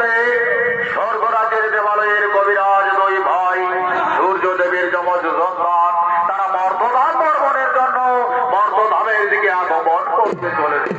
মুহূর্তে স্বর্গরাজের দেবালয়ের কবিরাজ দুই ভাই সূর্যদেবের যমজ সন্তান তারা মর্তধাম বর্মণের জন্য মর্তধামের দিকে আগমন করতে চলেছে।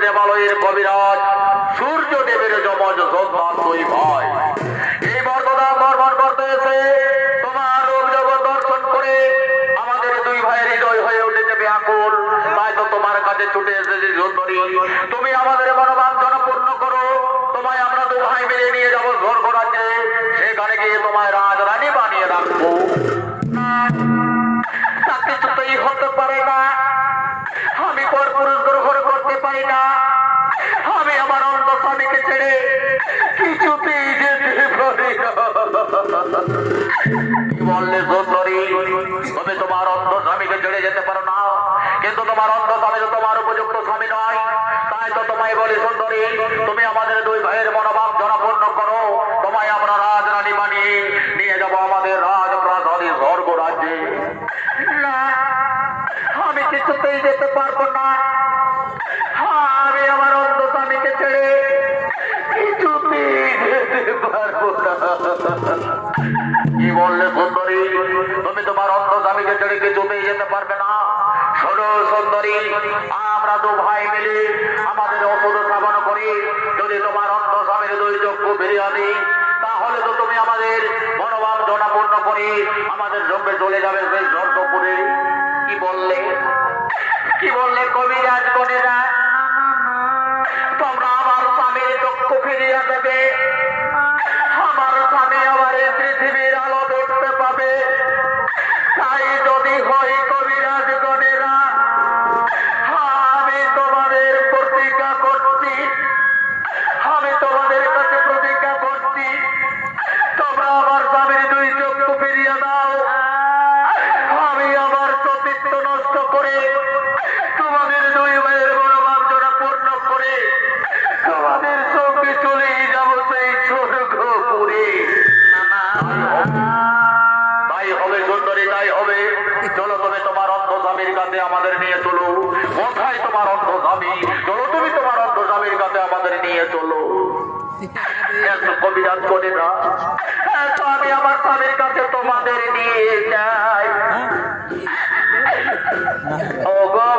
দেবালয়ের কবিরাজ সূর্যদেবের যমজ সন্তান দুই ভাই এই মর্যাদা বর্ণন করতে এসে তোমার রূপ জগৎ দর্শন করে আমাদের দুই ভাইয়ের হৃদয় হয়ে উঠেছে ব্যাকুল। তাই তো তোমার কাছে ছুটে এসেছে সুন্দরী, তুমি আমাদের মনোবাঞ্ছনা পূর্ণ করো। তোমায় আমরা দু ভাই মিলে নিয়ে যাবো স্বর্গ রাজ্যে, সেখানে গিয়ে তোমায় রাজরানী বানিয়ে রাখবো। তা কিছুতেই হতে পারে না, আমি পর পুরুষ গ্রহণ করতে পারি না। আমি আমার অন্ধ স্বামীকে ছেড়ে কিছুতেই যেতে পারি না। কি বললে সুন্দরী, তুমি তোমার অন্ধ স্বামীকে ছেড়ে যেতে পারো না, কিন্তু তোমার অন্ধ স্বামী তো তোমার উপযুক্ত স্বামী নয়। তাই তো তোমায় বলি সুন্দরী, তুমি আমাদের দুই ভাইয়ের মনোবাঞ্ছনা পূর্ণ করো। তোমায় আমরা রাজরানী বানিয়ে নিয়ে যাবো আমাদের রাজপ্রাসাদে স্বর্গ রাজ্যে। না, আমি কিছুতেই যেতে পারবো না। আমি আমার অন্ধ স্বামীকে ছেড়ে কিছুতেই যেতে পারবো না। কি বললে সুন্দরী, তুমি তোমার অন্ধ স্বামীকে ছেড়ে কিছুতেই যেতে পারবে না? শোনো সুন্দরী, আমরা দু ভাই মিলে আমাদের ওষুধ স্থাপন করি। যদি তোমার অন্ধ স্বামীর দুই চক্ষু ফিরিয়ে আনি, তাহলে তো তুমি আমাদের মনোবাঞ্ছনা পূর্ণ করে আমাদের সঙ্গে চলে যাবে সেই স্বর্গপুরে। কি বললে, কি বললে কবিরাজ গণেরা, তোমরা আমার স্বামীর চক্ষু ফিরিয়ে দেবে, আমার স্বামী আবার এই পৃথিবীর আলো দেখতে পাবে। তাই যদি হয় কবিরাজ গণেরা, আমি তোমাদের প্রতিজ্ঞা করছি, আমি তোমাদের কাছে প্রতিজ্ঞা করছি, তোমরা আমার স্বামীর দুই চক্ষু ফিরিয়ে দাও। আমি আমার সতীত্ব নষ্ট করে তোমাদের দুই ভাইয়ের মনোবাঞ্ছনা চলো একটু কবিরাজ করে না, তো আমি আমার স্বামীর কাছে তোমাদের নিয়ে যাই। ও গো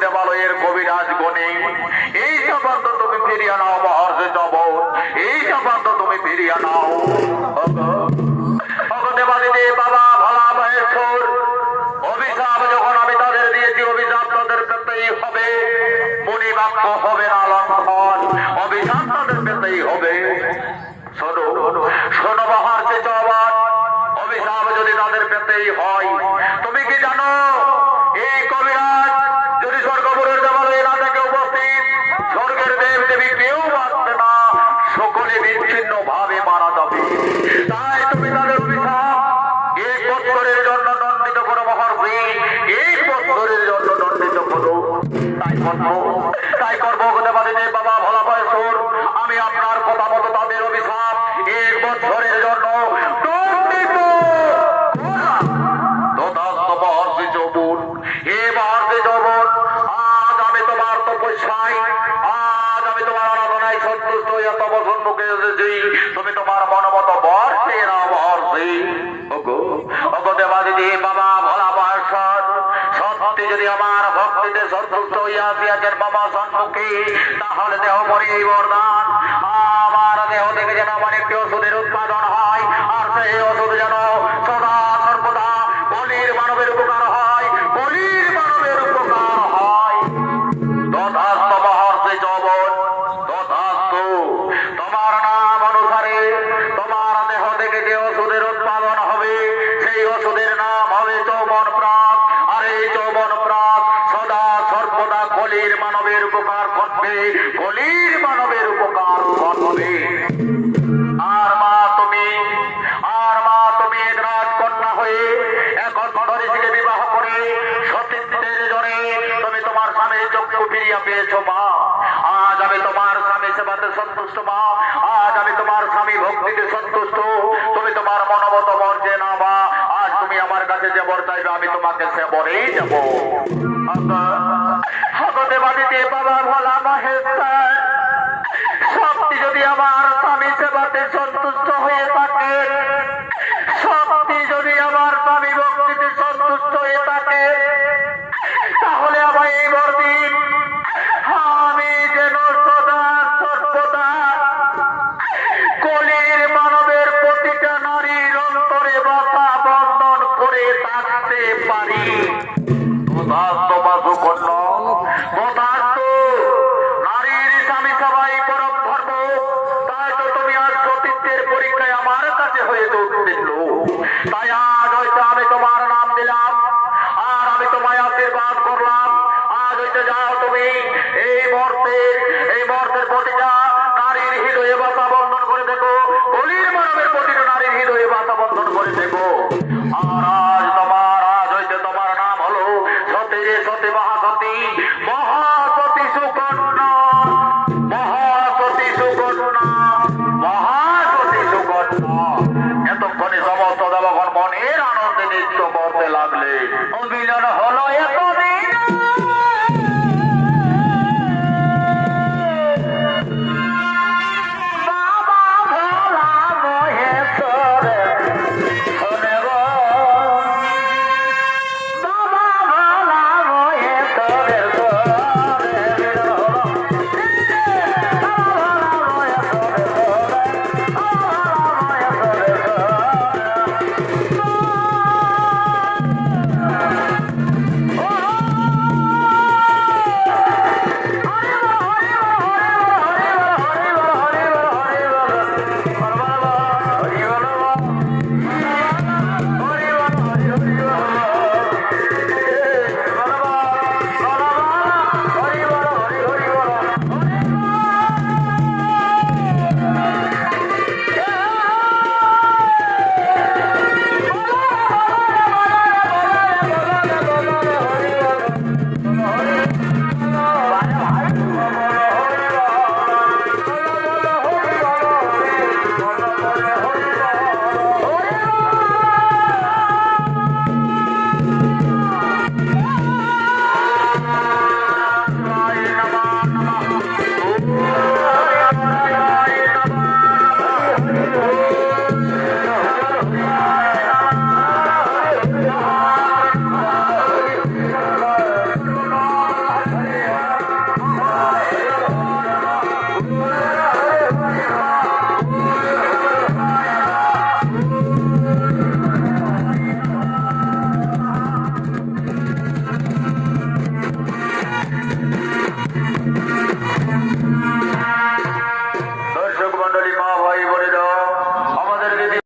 দেবালয়ের কবিরাজ গণে এই সম্বন্ধ তুমি ফিরিয়ে নাও মহর্ষি যাব এই সম্বন্ধ তুমি ফিরিয়ে নাও দেবাদিদেব বাবা ভোলা মহেশ্বর অভিশাপ যখন আমি তাদের দিয়েছি অভিশাপ তাদের পেতেই হবে মুনি বাক্য হবে না লঙ্ঘন অভিশাপ তাদের পেতেই হবে শোনো শোনো মহর্ষি জবান অভিশাপ যদি তাদের পেতেই হয় তুমি কি জানো এই কবিরাজ যদি স্বর্গপুরের দেবালয়ে না থেকে উপস্থিত স্বর্গের দেব দেবী কেউ বাঁচবে না সকলে বিচ্ছিন্ন ভাবে মারা যাবে তাই তুমি তাদের অভিশাপ 1 বছরের জন্য দণ্ডিত করো মহর্ষি 1 বছরের জন্য দণ্ডিত করো তাই করবো দেবাদিদেব বাবা ভোলা মহেশ্বর আমি আপনার কথা মতো তাদের অভিশাপ 1 বছরের জন্য দণ্ডিত মহর্ষি যৌবন হে মহর্ষি যৌবন আজ আমি তোমার তপস্যায় আজ আমি তোমার আরাধনায় সন্তুষ্ট হইয়া তব সম্মুখে এসেছি তুমি তোমার মনোমত বর্ষে না মহর্ষি ওগো দেবাদিদেব বাবা ভোলা মহেশ্বর সত্যি যদি আমার ভক্তিতে সন্তুষ্ট হইয়া আসিয়াছেন বাবা সম্মুখে তাহলে দেহ মরি এই বরদান আমার দেহ থেকে যেন আমার একটি ওষুধের উৎপাদন হয় আর সেই ওষুধ যেন সদা সর্বদা বলির মানবের উপকার হয় বলির মানবের উপকার হয় তথাস্ত মহর্ষি যৌবন তথাস্ত তোমার নাম অনুসারে তোমার দেহ থেকে যে ওষুধের উৎপাদন হবে সেই ওষুধের নাম হবে যৌবন প্রাপ আর এই যৌবন প্রাপ সদা সর্বদা কলির মানবের উপকার করবে কলির মানবের উপকার করবে আর মা তুমি এক রাজকন্যা হয়ে এখন ধরিত্রীকে বিবাহ করে সতীত্বের জোরে তুমি তোমার স্বামীর চক্ষু ফিরিয়া পেয়েছো মা আজ আমি তোমার স্বামী সেবাতে সন্তুষ্ট মা আজ আমি তোমার স্বামী ভক্তিতে সন্তুষ্ট তুমি তোমার মনোমত বর্জে না মা আজ তুমি আমার কাছে যে বর চাইবে আমি তোমাকে সে বরেই যাবো দেবাদিদেব বাবা ভোলা মহেশ্বর সত্যি যদি আমার স্বামী সেবাতে সন্তুষ্ট হয়ে থাকে সত্যি যদি আমার স্বামী ভক্তিতে সন্তুষ্ট হয়ে থাকে তাহলে আমার এই বরদিন আমি যেন সদা সর্বদা কলির মানবের প্রতিটা নারীর অন্তরে বাসা বন্ধন করে থাকতে পারি তথাস্ত বাসুকন্য তথাস্ত নারীর স্বামী সবাই পরম ধর্ম তাই তো তুমি আজ সতীত্বের পরীক্ষায় আমার কাছে হয়ে উত্তীর্ণ তাই আজ হয়তো আমি তোমার নাম দিলাম আর আমি তোমায় আশীর্বাদ করলাম আজ হইতে যাও তুমি এই মর্তের প্রতিটা নারীর হৃদয়ে বাসা বন্ধন করে দেখো কলির মানবের প্রতিটা নারীর হৃদয়ে বাসা বন্ধন করে দেখো আর আজ